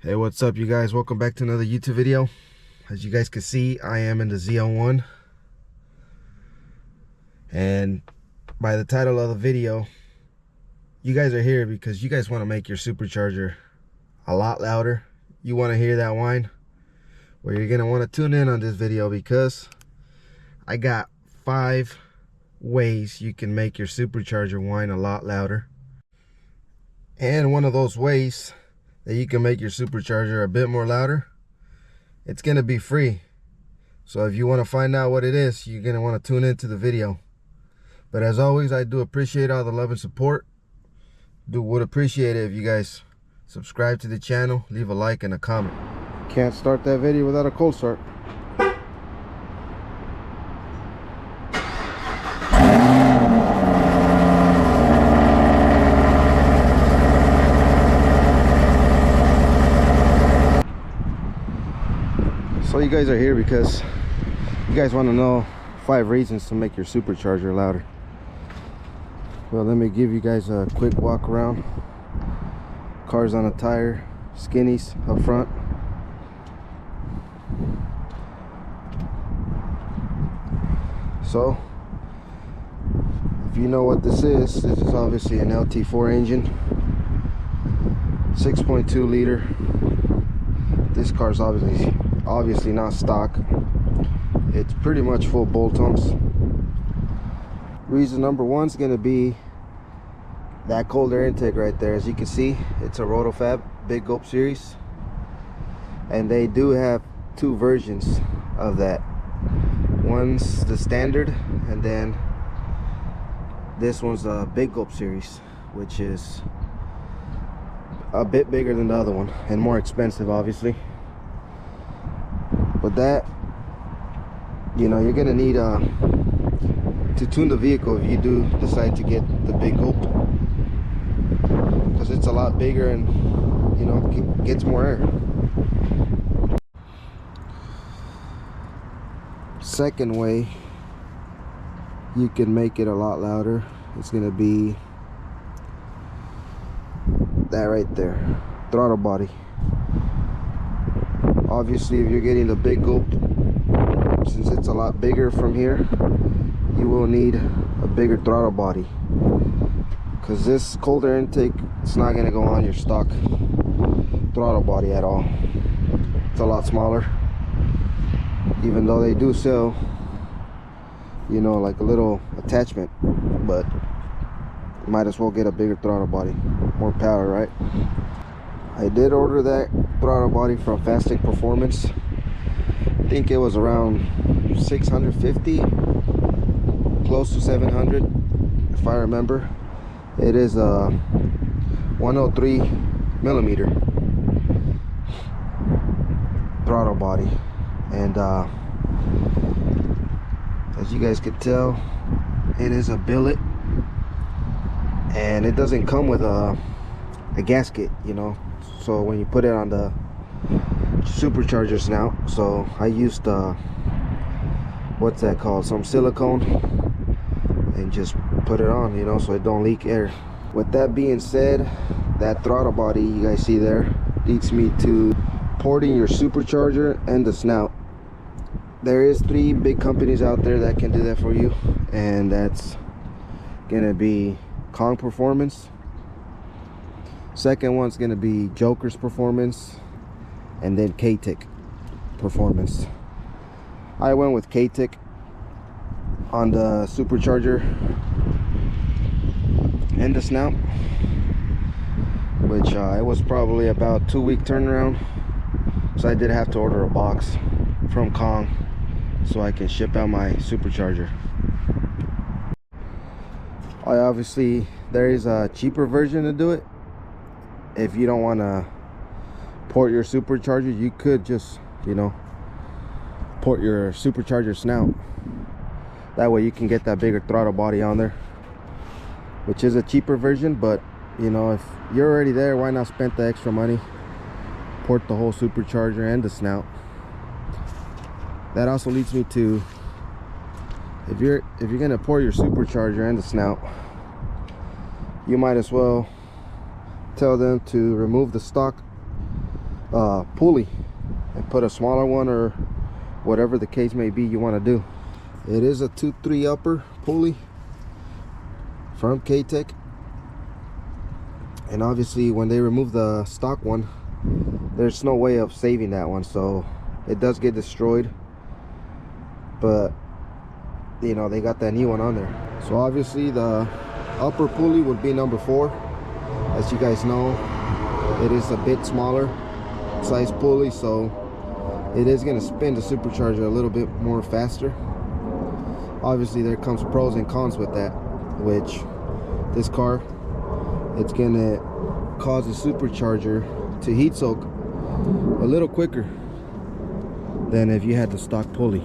Hey, what's up, you guys? Welcome back to another YouTube video. As you guys can see, I am in the ZL1, and by the title of the video, you guys are here because you guys want to make your supercharger a lot louder. You want to hear that whine? Well, you're gonna want to tune in on this video because I got 5 ways you can make your supercharger whine a lot louder. And one of those ways that you can make your supercharger a bit more louder, it's gonna be free. So if you want to find out what it is, you're gonna want to tune into the video. But as always, I do appreciate all the love and support. Would appreciate it if you guys subscribe to the channel, leave a like and a comment. Can't start that video without a cold start. So you guys are here because you guys want to know 5 reasons to make your supercharger louder. Well, let me give you guys a quick walk around. Cars on a tire, skinnies up front. So if you know what this is obviously an LT4 engine, 6.2 liter. This car's obviously not stock. It's pretty much full bolt-ons. Reason number 1 is going to be that cold air intake right there. As you can see, it's a Rotofab Big Gulp series, and they do have 2 versions of that. One's the standard, and then this one's the Big Gulp series, which is a bit bigger than the other one and more expensive, obviously. But that, you know, you're gonna need to tune the vehicle if you do decide to get the Big Gulp, because it's a lot bigger and, you know, gets more air. Second way you can make it a lot louder, it's gonna be that right there, throttle body. Obviously, if you're getting the Big Gulp, since it's a lot bigger from here, you will need a bigger throttle body, because this cold air intake, it's not going to go on your stock throttle body at all. It's a lot smaller, even though they do sell, you know, like a little attachment, but might as well get a bigger throttle body, more power, right? I did order that throttle body from Fastec Performance. I think it was around 650, close to 700 if I remember. It is a 103 millimeter throttle body, and as you guys could tell, it is a billet, and it doesn't come with a gasket, you know. So when you put it on the supercharger snout, so I used what's that called, some silicone, and just put it on, you know, so it don't leak air. With that being said, that throttle body you guys see there leads me to porting your supercharger and the snout. There is 3 big companies out there that can do that for you, and that's gonna be Kong Performance. Second one's gonna be Joker's Performance, and then K-Tic Performance. I went with K-Tic on the supercharger and the snout, which it was probably about 2-week turnaround, so I did have to order a box from Kong so I can ship out my supercharger. Obviously, there is a cheaper version to do it. If you don't want to port your supercharger, you could just, you know, port your supercharger snout. That way you can get that bigger throttle body on there, which is a cheaper version. But, you know, if you're already there, why not spend the extra money, port the whole supercharger and the snout. That also leads me to, if you're gonna port your supercharger and the snout, you might as well tell them to remove the stock pulley and put a smaller one, or whatever the case may be you want to do. It is a 2-3 upper pulley from K-Tech, and obviously when they remove the stock one, there's no way of saving that one, so it does get destroyed. But you know, they got that new one on there. So obviously the upper pulley would be number 4. As you guys know, it is a bit smaller size pulley, so it is going to spin the supercharger a little bit more faster. Obviously there comes pros and cons with that, which this car, it's going to cause the supercharger to heat soak a little quicker than if you had the stock pulley.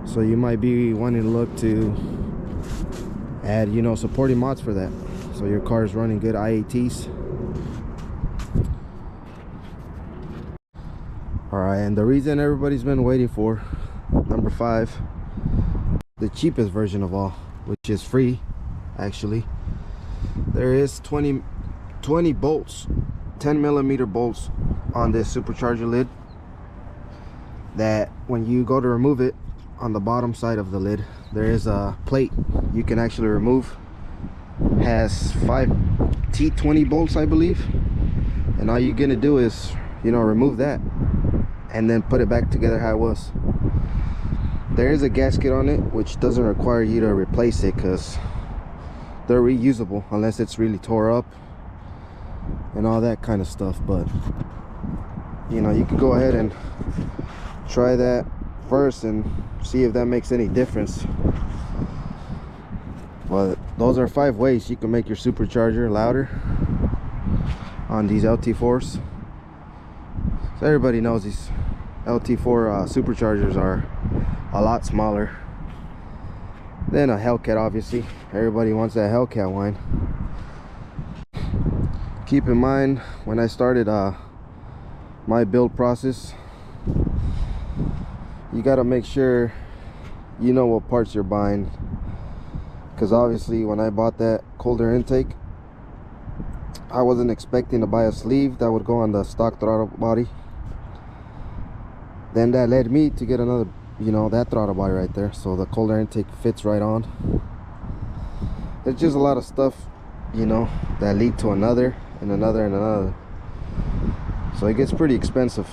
So you might be wanting to look to add, you know, supporting mods for that, so your car is running good IATs. Alright, and the reason everybody's been waiting for, number 5, the cheapest version of all, which is free actually. There is 20 bolts, 10mm bolts on this supercharger lid, that when you go to remove it, on the bottom side of the lid there is a plate you can actually remove. Has 5 T20 bolts, I believe, and all you're gonna do is, you know, remove that and then put it back together how it was. There is a gasket on it which doesn't require you to replace it because they're reusable unless it's really tore up and all that kind of stuff. But you know, you can go ahead and try that first and see if that makes any difference. But those are 5 ways you can make your supercharger louder on these LT4s. So everybody knows these LT4 superchargers are a lot smaller than a Hellcat. Obviously everybody wants that Hellcat whine. Keep in mind, when I started my build process, you got to make sure you know what parts you're buying, because obviously when I bought that cold air intake, I wasn't expecting to buy a sleeve that would go on the stock throttle body. Then that led me to get another, you know, that throttle body right there, so the cold air intake fits right on. There's just a lot of stuff, you know, that lead to another and another and another, so it gets pretty expensive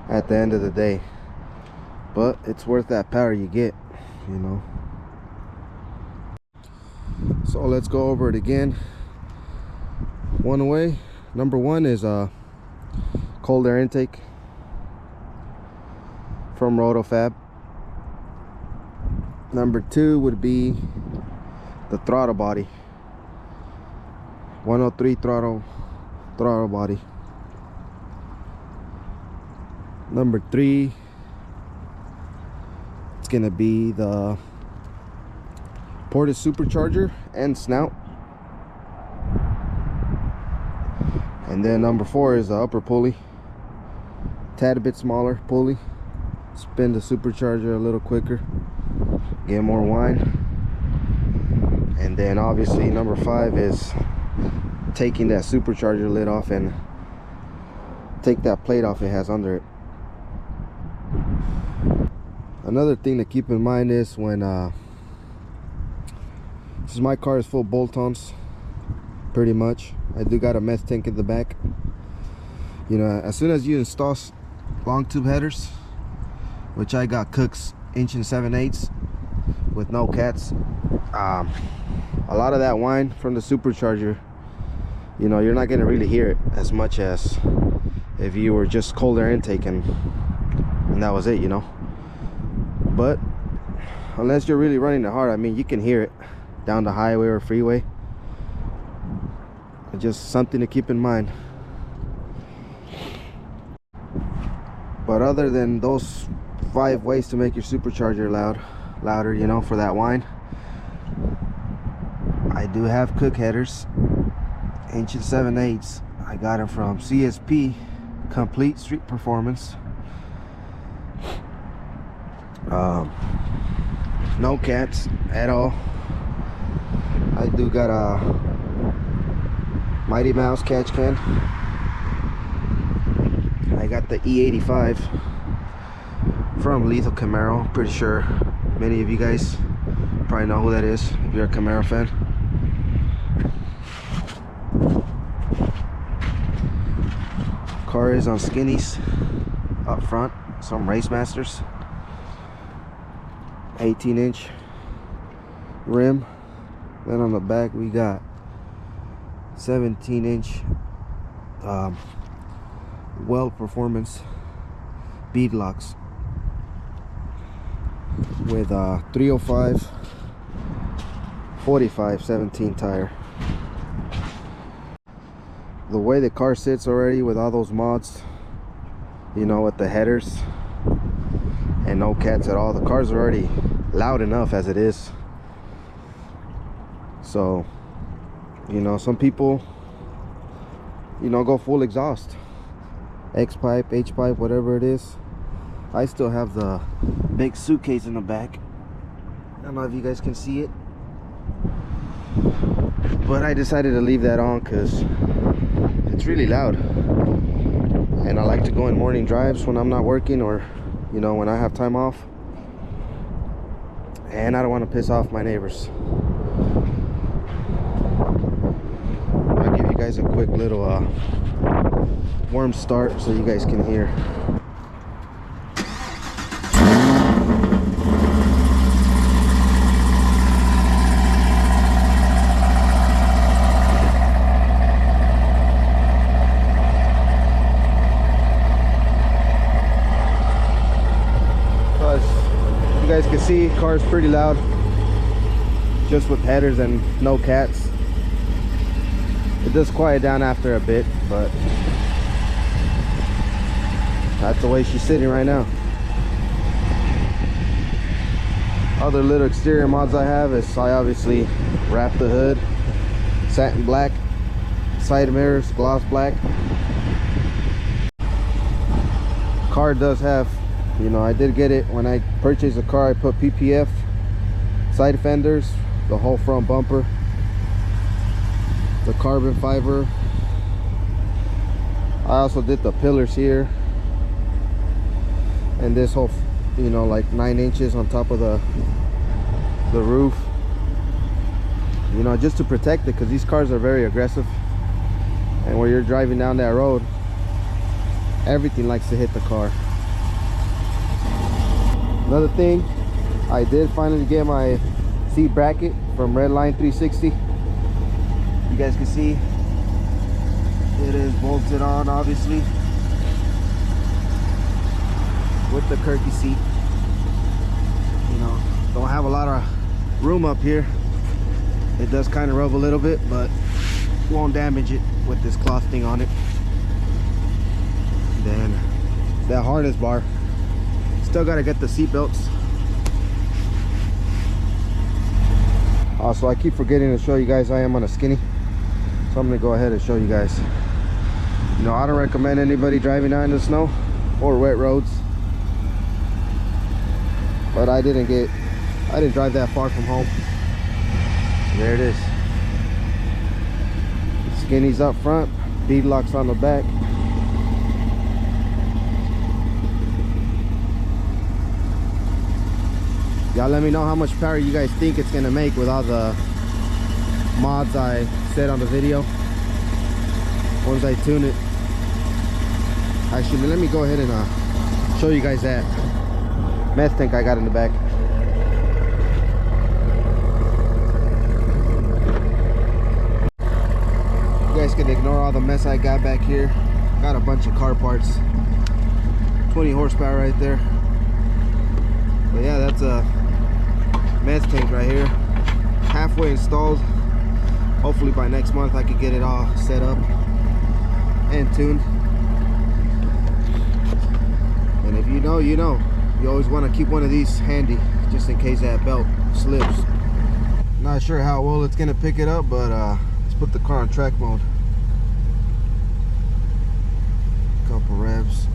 at the end of the day, but it's worth that power you get, you know. So let's go over it again. One way, number 1 is cold air intake from RotoFab. Number 2 would be the throttle body, 103 throttle body. Number 3, it's gonna be the ported supercharger and snout. And then number 4 is the upper pulley, tad bit smaller pulley, spin the supercharger a little quicker, get more whine. And then obviously number 5 is taking that supercharger lid off and take that plate off it has under it. Another thing to keep in mind is when since my car is full bolt-ons pretty much, I do got a meth tank in the back. You know, as soon as you install long tube headers, which I got Cook's 1 7/8 with no cats, a lot of that whine from the supercharger, you know, you're not gonna really hear it as much as if you were just cold air intake and that was it, you know. But unless you're really running it hard, I mean, you can hear it down the highway or freeway. Just something to keep in mind. But other than those 5 ways to make your supercharger louder, you know, for that whine, I do have Cook headers, 1 7/8. I got them from CSP, Complete Street Performance. No cats at all. I do got a Mighty Mouse catch can I got the E85 from Lethal Camaro. Pretty sure many of you guys probably know who that is if you're a Camaro fan. Car is on skinnies up front, some Race Masters. 18-inch rim. Then on the back we got 17-inch Weld Performance bead locks with 305 45 17 tire. The way the car sits already with all those mods, you know, with the headers and no cats at all, the car's already loud enough as it is. So, you know, some people, you know, go full exhaust, X pipe, H pipe, whatever it is. I still have the big suitcase in the back. I don't know if you guys can see it, but I decided to leave that on because it's really loud, and I like to go in morning drives when I'm not working, or you know, when I have time off, and I don't want to piss off my neighbors. I'll give you guys a quick little warm start so you guys can hear. You guys can see, car's pretty loud, just with headers and no cats. It does quiet down after a bit, but that's the way she's sitting right now. Other little exterior mods I have is I obviously wrapped the hood satin black, side mirrors gloss black. Car does have, you know, I did get it when I purchased the car. I put PPF side fenders, the whole front bumper, the carbon fiber. I also did the pillars here, and this whole, you know, like 9 inches on top of the roof, you know, just to protect it, because these cars are very aggressive, and when you're driving down that road, everything likes to hit the car. Another thing, I did finally get my seat bracket from Redline 360. You guys can see it is bolted on, obviously, with the Kirky seat. You know, don't have a lot of room up here. It does kind of rub a little bit, but won't damage it with this cloth thing on it. Then that harness bar, still got to get the seat belts. Also, I keep forgetting to show you guys I am on a skinny, so I'm gonna go ahead and show you guys. You know, I don't recommend anybody driving out in the snow or wet roads, but I didn't drive that far from home. There it is. Skinnies up front, bead locks on the back. Y'all let me know how much power you guys think it's gonna make with all the mods I said on the video once I tune it. Actually, let me go ahead and show you guys that meth tank I got in the back. You guys can ignore all the mess I got back here. Got a bunch of car parts. 20 horsepower right there. But yeah, that's a meth tank right here, halfway installed. Hopefully by next month I could get it all set up and tuned. And if you know, you know, you always want to keep one of these handy just in case that belt slips. Not sure how well it's gonna pick it up, but let's put the car on track mode. Couple revs.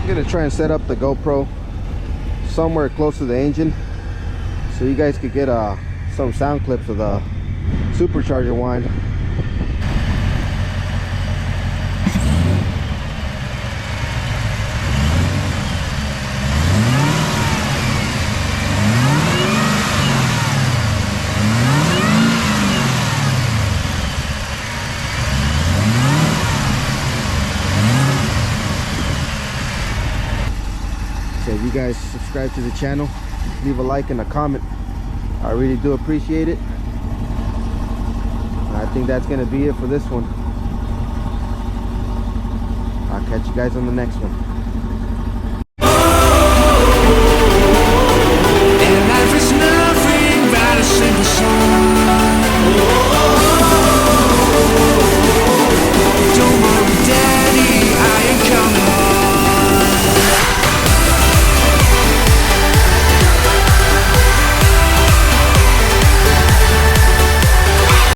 I'm gonna try and set up the GoPro somewhere close to the engine, so you guys could get some sound clips of the supercharger whine. So if you guys subscribe to the channel, leave a like and a comment, I really do appreciate it. I think that's gonna be it for this one. I'll catch you guys on the next one.